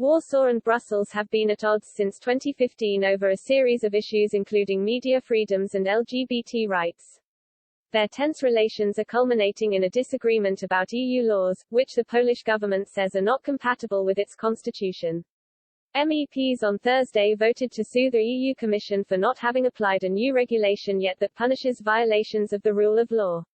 Warsaw and Brussels have been at odds since 2015 over a series of issues including media freedoms and LGBT rights. Their tense relations are culminating in a disagreement about EU laws, which the Polish government says are not compatible with its constitution. MEPs on Thursday voted to sue the EU Commission for not having applied a new regulation yet that punishes violations of the rule of law.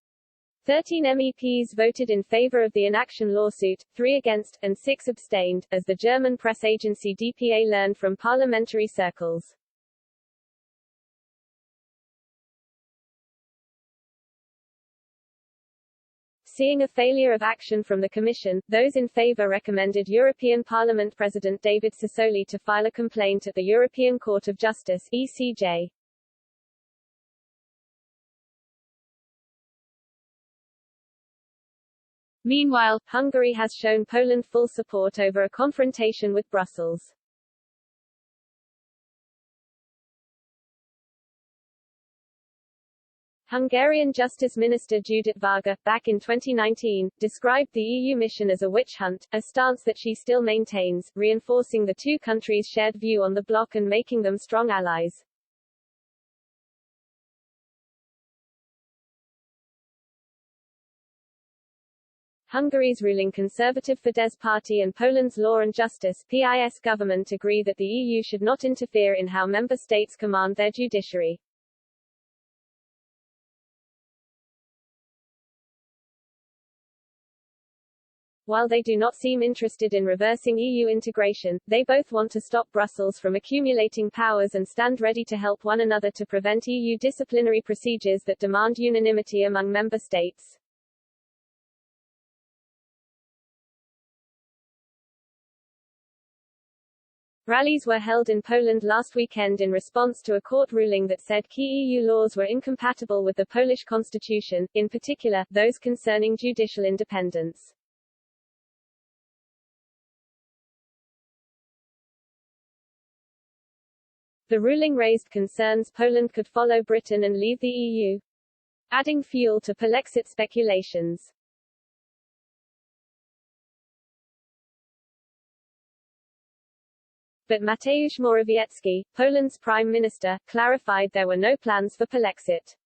13 MEPs voted in favor of the inaction lawsuit, 3 against, and 6 abstained, as the German press agency dpa learned from parliamentary circles. Seeing a failure of action from the Commission, those in favor recommended European Parliament President David Sassoli to file a complaint at the European Court of Justice (ECJ). Meanwhile, Hungary has shown Poland full support over a confrontation with Brussels. Hungarian Justice Minister Judit Varga, back in 2019, described the EU mission as a witch hunt, a stance that she still maintains, reinforcing the two countries' shared view on the bloc and making them strong allies. Hungary's ruling Conservative Fidesz party and Poland's Law and Justice (PiS) government agree that the EU should not interfere in how member states command their judiciary. While they do not seem interested in reversing EU integration, they both want to stop Brussels from accumulating powers and stand ready to help one another to prevent EU disciplinary procedures that demand unanimity among member states. Rallies were held in Poland last weekend in response to a court ruling that said key EU laws were incompatible with the Polish constitution, in particular, those concerning judicial independence. The ruling raised concerns Poland could follow Britain and leave the EU, adding fuel to Polexit speculations. But Mateusz Morawiecki, Poland's prime minister, clarified there were no plans for Polexit.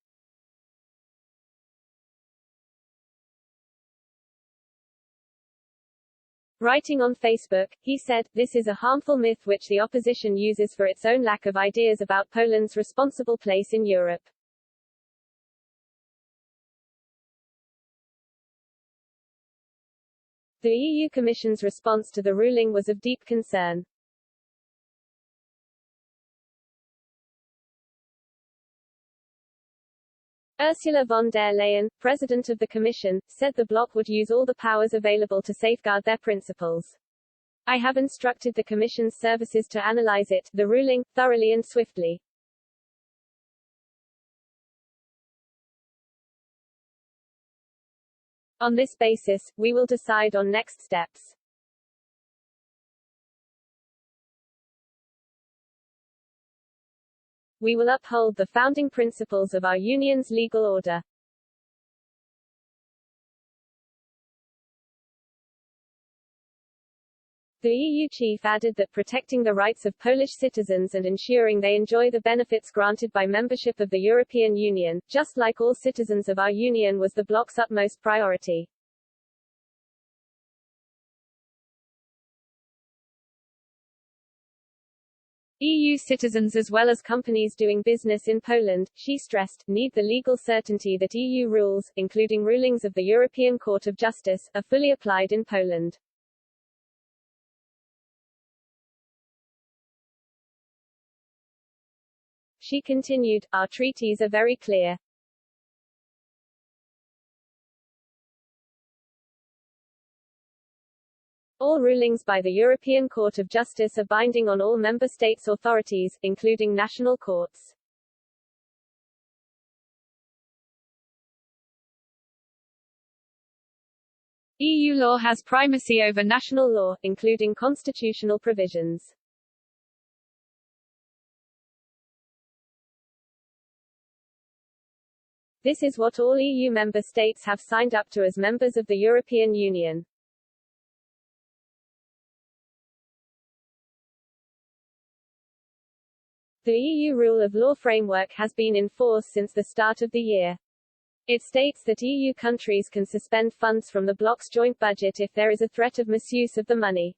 Writing on Facebook, he said, "This is a harmful myth which the opposition uses for its own lack of ideas about Poland's responsible place in Europe." The EU Commission's response to the ruling was of deep concern. Ursula von der Leyen, president of the Commission, said the bloc would use all the powers available to safeguard their principles. "I have instructed the Commission's services to analyze it, the ruling, thoroughly and swiftly. On this basis, we will decide on next steps." "We will uphold the founding principles of our union's legal order." The EU chief added that protecting the rights of Polish citizens and ensuring they enjoy the benefits granted by membership of the European Union, just like all citizens of our union, was the bloc's utmost priority. EU citizens as well as companies doing business in Poland, she stressed, need the legal certainty that EU rules, including rulings of the European Court of Justice, are fully applied in Poland. She continued, "Our treaties are very clear. All rulings by the European Court of Justice are binding on all member states' authorities, including national courts." EU law has primacy over national law, including constitutional provisions. This is what all EU member states have signed up to as members of the European Union. The EU rule of law framework has been in force since the start of the year. It states that EU countries can suspend funds from the bloc's joint budget if there is a threat of misuse of the money.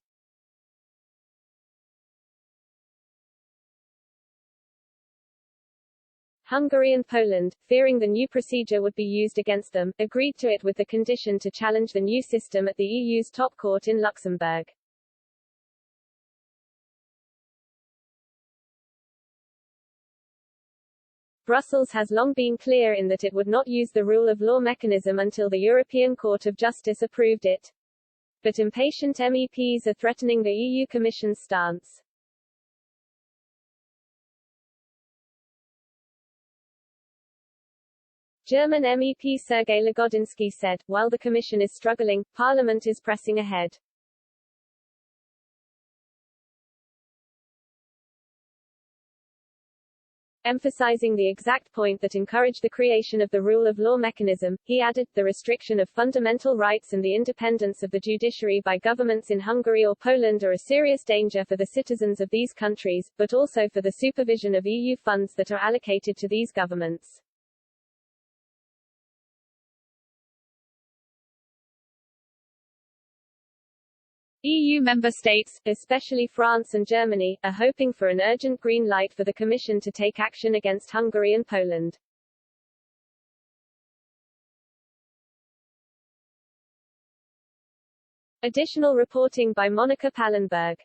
Hungary and Poland, fearing the new procedure would be used against them, agreed to it with the condition to challenge the new system at the EU's top court in Luxembourg. Brussels has long been clear in that it would not use the rule of law mechanism until the European Court of Justice approved it. But impatient MEPs are threatening the EU Commission's stance. German MEP Sergei Lagodinsky said, while the Commission is struggling, Parliament is pressing ahead. Emphasizing the exact point that encouraged the creation of the rule of law mechanism, he added, the restriction of fundamental rights and the independence of the judiciary by governments in Hungary or Poland are a serious danger for the citizens of these countries, but also for the supervision of EU funds that are allocated to these governments. EU member states, especially France and Germany, are hoping for an urgent green light for the Commission to take action against Hungary and Poland. Additional reporting by Monica Pallenberg.